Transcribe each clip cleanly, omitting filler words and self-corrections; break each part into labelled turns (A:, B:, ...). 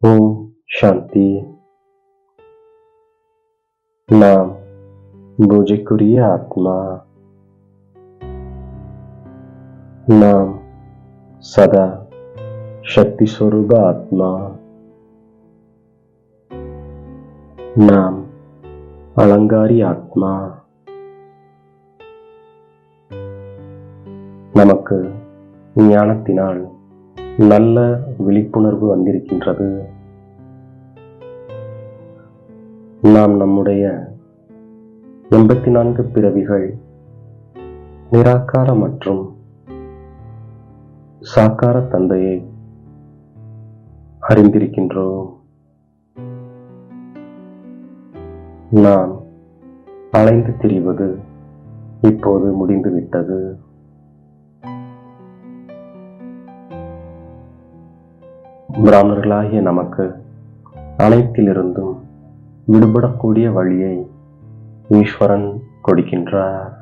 A: ஓம் சாந்தி. நாம் பூஜைக்குரிய ஆத்மா. நாம் சதா சக்தி ஸ்வரூப ஆத்மா. நாம் அலங்காரி ஆத்மா. நமக்கு ஞானத்தினால் நல்ல விழிப்புணர்வு வந்திருக்கின்றது. நாம் நம்முடைய 84 பிறவிகள் நிராகார மற்றும் சாக்கார தந்தையை அறிந்திருக்கின்றோம். நாம் அலைந்து திரிவது இப்போது முடிந்துவிட்டது. பிராமணர்களாகிய நமக்கு அனைத்திலிருந்தும் விடுபடக்கூடிய வழியை ஈஸ்வரன் கொடுக்கின்றார்.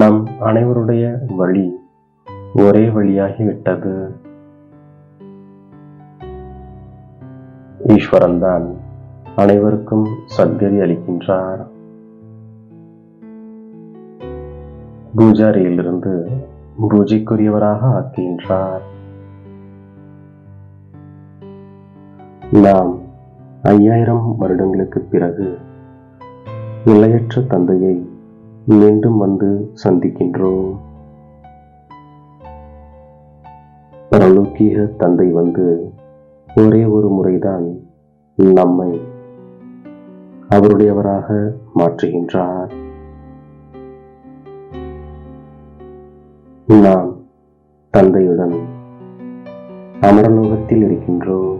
A: நம் அனைவருடைய வழி ஒரே வழியாகிவிட்டது. ஈஸ்வரன் தான் அனைவருக்கும் சத்கதி அளிக்கின்றார். பூஜாரியிலிருந்து பூஜைக்குரியவராக ஆக்குகின்றார். நாம் 5000 வருடங்களுக்கு பிறகு எல்லையற்ற தந்தையை மீண்டும் வந்து சந்திக்கின்றோம். பரலோகீக தந்தை வந்து ஒரே ஒரு முறைதான் நம்மை அவருடையவராக மாற்றுகின்றார். நாம் தந்தையுடன் அமரலோகத்தில் இருக்கின்றோம்.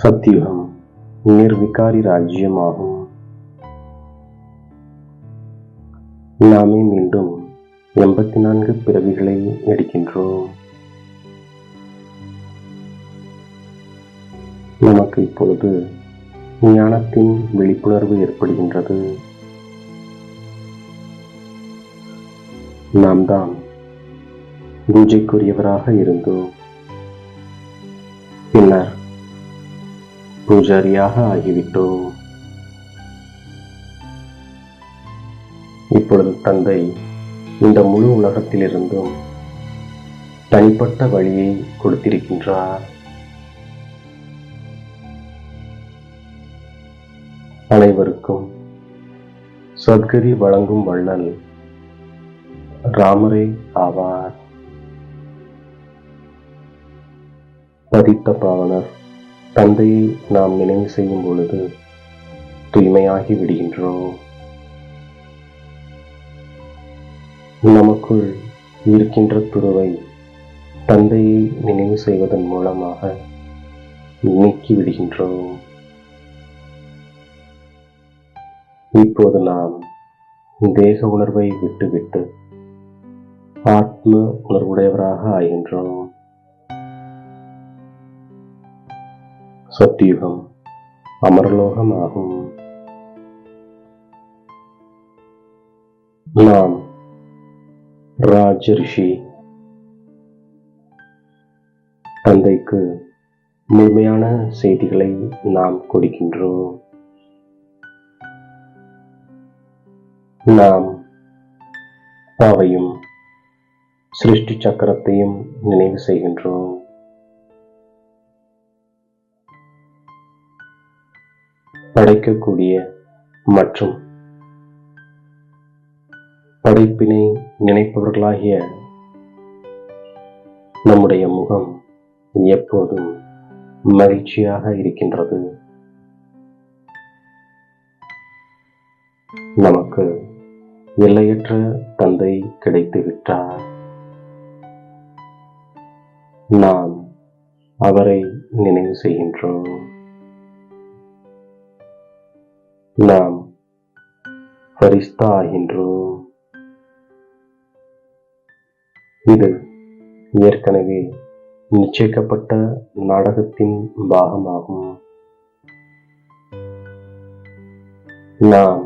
A: சத்தியுகம் நிர்விகாரி ராஜ்யமாகும். நாமே மீண்டும் 84 பிறவிகளை எடுக்கின்றோம். நமக்கு இப்பொழுது ஞானத்தின் விழிப்புணர்வு ஏற்படுகின்றது. நாம் தான் பூஜைக்குரியவராக இருந்தோம். பின்னர் பூஜாரியாக ஆகிவிட்டோம். இப்பொழுது தந்தை இந்த முழு உலகத்திலிருந்தும் தனிப்பட்ட வழியை கொடுத்திருக்கின்றார். அனைவருக்கும் சத்கதி வழங்கும் வள்ளல் ராமரே ஆவார். பதித்த பாவனர் தந்தையை நாம் நினைவு செய்யும் பொழுது தூய்மையாகி விடுகின்றோம். நமக்குள் இருக்கின்ற துருவை தந்தையை நினைவு செய்வதன் மூலமாக நீக்கி விடுகின்றோம். இப்போது நாம் தேக உணர்வை விட்டுவிட்டு ஆத்ம உணர்வுடையவராக ஆகின்றோம். சத்தியுகம் அமரலோகம் ஆகும். நாம் ராஜரிஷி. தந்தைக்கு முழுமையான செய்திகளை நாம் கொடுக்கின்றோம். நாம் பாவையும் சிருஷ்டி சக்கரத்தையும் நினைவு செய்கின்றோம். படைக்கக்கூடிய மற்றும் படைப்பினை நினைப்பவர்களாகிய நம்முடைய முகம் எப்போதும் மகிழ்ச்சியாக இருக்கின்றது. நமக்கு எல்லையற்ற தந்தை கிடைத்து விட்டார். நாம் அவரை நினைவு செய்கின்றோம். நாம் ஃபரிஸ்தா ஆகின்றோம். இது ஏற்கனவே நிச்சயிக்கப்பட்ட நாடகத்தின் பாகமாகும். நாம்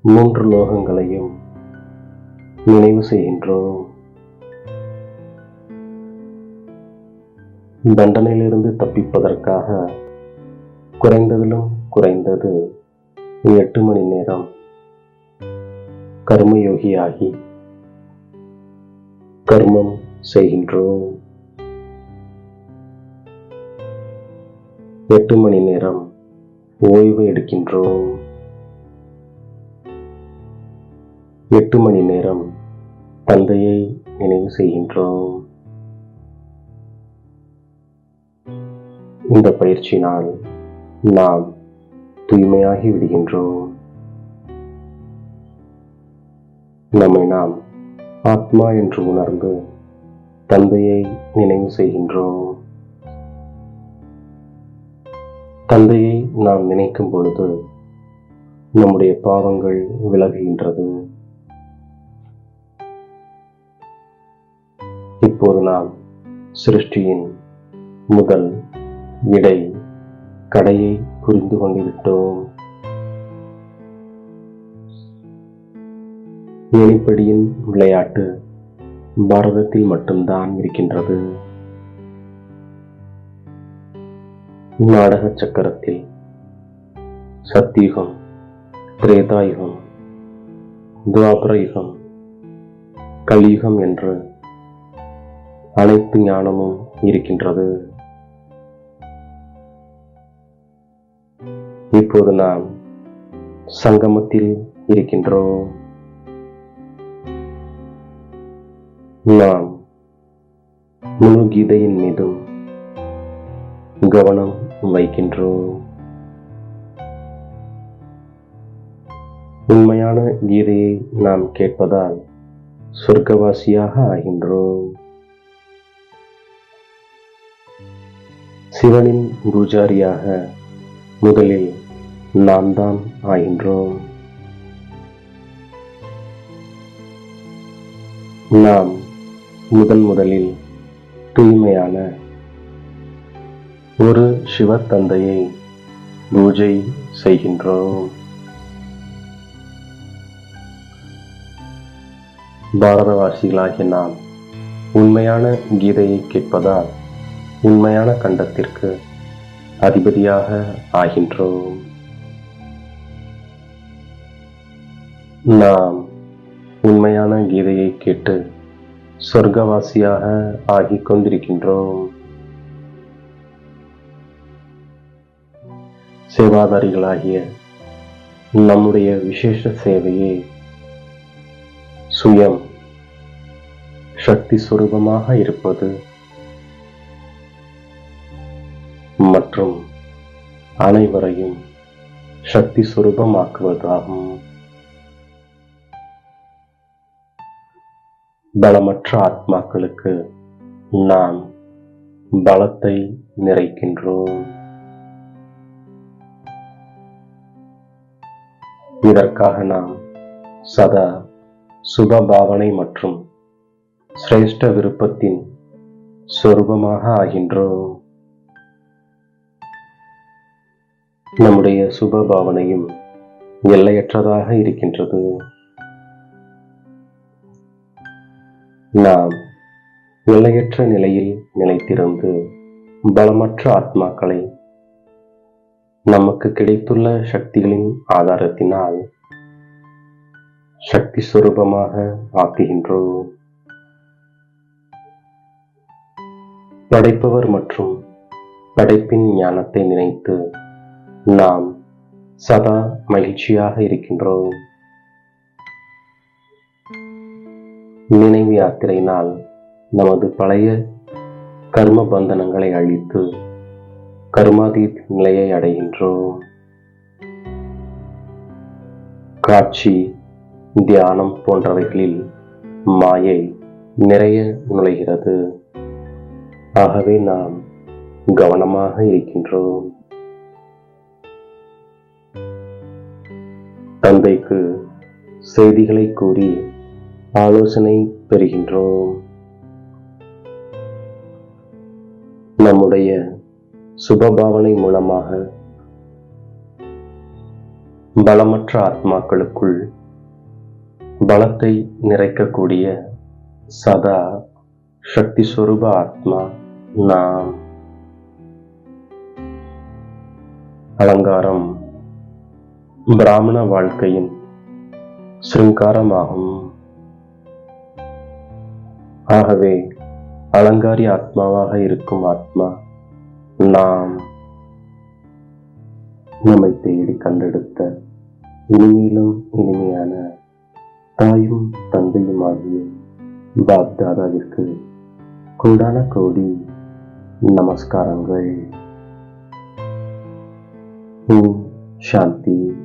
A: 3 லோகங்களையும் நினைவு செய்கின்றோம். தண்டனையிலிருந்து தப்பிப்பதற்காக குறைந்ததிலும் குறைந்தது 8 மணி நேரம் கர்மயோகியாகி கர்மம் செய்கின்றோம். 8 மணி நேரம் ஓய்வு எடுக்கின்றோம். 8 மணி நேரம் தந்தையை நினைவு செய்கின்றோம். இந்த பயிற்சியினால் நாம் தூய்மையாகி விடுகின்றோம். நம்மை நாம் ஆத்மா என்று உணர்ந்து தந்தையை நினைவு செய்கின்றோம். தந்தையை நாம் நினைக்கும் பொழுது நம்முடைய பாவங்கள் விலகுகின்றது. இப்போது நாம் சிருஷ்டியின் முதல் இடை கடையை புரிந்து கொண்டுவிட்டோம். ஏணிப்படியின் விளையாட்டு பாரதத்தில் மட்டும்தான் இருக்கின்றது. நாடக சக்கரத்தில் சத்தியுகம், திரேதாயுகம், துவாபரயுகம், கலியுகம் என்று அனைத்து ஞானமும் இருக்கின்றது. இப்போது நாம் சங்கமத்தில் இருக்கின்றோம். நாம் முழு கீதையின் மீதும் கவனம் வைக்கின்றோம். உண்மையான கீதையை நாம் கேட்பதால் சொர்க்கவாசியாக ஆகின்றோம். சிவனின் பூஜாரியாக முதலில் நாம் தான் ஆகின்றோம். நாம் முதலில் தூய்மையான ஒரு சிவ தந்தையை பூஜை செய்கின்றோம். பாரதவாசிகளாகிய நாம் உண்மையான கீதையை கேட்பதால் உண்மையான கண்டத்திற்கு அதிபதியாக ஆகின்றோம். நாம் உண்மையான கீதையை கேட்டு சொர்க்கவாசியாக ஆகிக் கொண்டிருக்கின்றோம். சேவாதாரிகளாகிய நம்முடைய விசேஷ சேவையை சுயம் சக்தி சுரூபமாக இருப்பது மற்றும் அனைவரையும் சக்தி சுரூபமாக்குவதாகும். பலமற்ற ஆத்மாக்களுக்கு நாம் பலத்தை நிறைக்கின்றோம். இதற்காக நாம் சதா சுப பாவனை மற்றும் சிரேஷ்ட விருப்பத்தின் சொரூபமாக ஆகின்றோம். நம்முடைய சுப பாவனையும் எல்லையற்றதாக இருக்கின்றது. நாம் எல்லையற்ற நிலையில் நிலைத்திருந்து பலமற்ற ஆத்மாக்களை நமக்கு கிடைத்துள்ள சக்திகளின் ஆதாரத்தினால் சக்தி சுரூபமாக ஆக்குகின்றோம். படைப்பவர் மற்றும் படைப்பின் ஞானத்தை நினைத்து நாம் சதா மகிழ்ச்சியாக இருக்கின்றோம். நினைவு யாத்திரையினால் நமது பழைய கர்ம பந்தனங்களை அழித்து கர்மாதீத் நிலையை அடைகின்றோம். காட்சி, தியானம் போன்றவைகளில் மாயை நிறைய நுழைகிறது. ஆகவே நாம் கவனமாக இருக்கின்றோம். தந்தைக்கு செய்திகளை கூறி ஆலோசனை பெறுகின்றோம். நம்முடைய சுபபாவனை மூலமாக பலமற்ற ஆத்மாக்களுக்குள் பலத்தை நிறைக்கக்கூடிய சதா சக்தி ஸ்வரூப ஆத்மா நாம். அலங்காரம் பிராமண வாழ்க்கையின் சிருங்காரமாகும். ஆகவே அலங்காரி ஆத்மாவாக இருக்கும் ஆத்மா நாம் நம்மை தேடி கண்டெடுத்த இனிமையிலும் இனிமையான தாயும் தந்தையும் ஆகிய பாப்தாதாவிற்கு கோடான கோடி நமஸ்காரங்கள். ஓம் சாந்தி.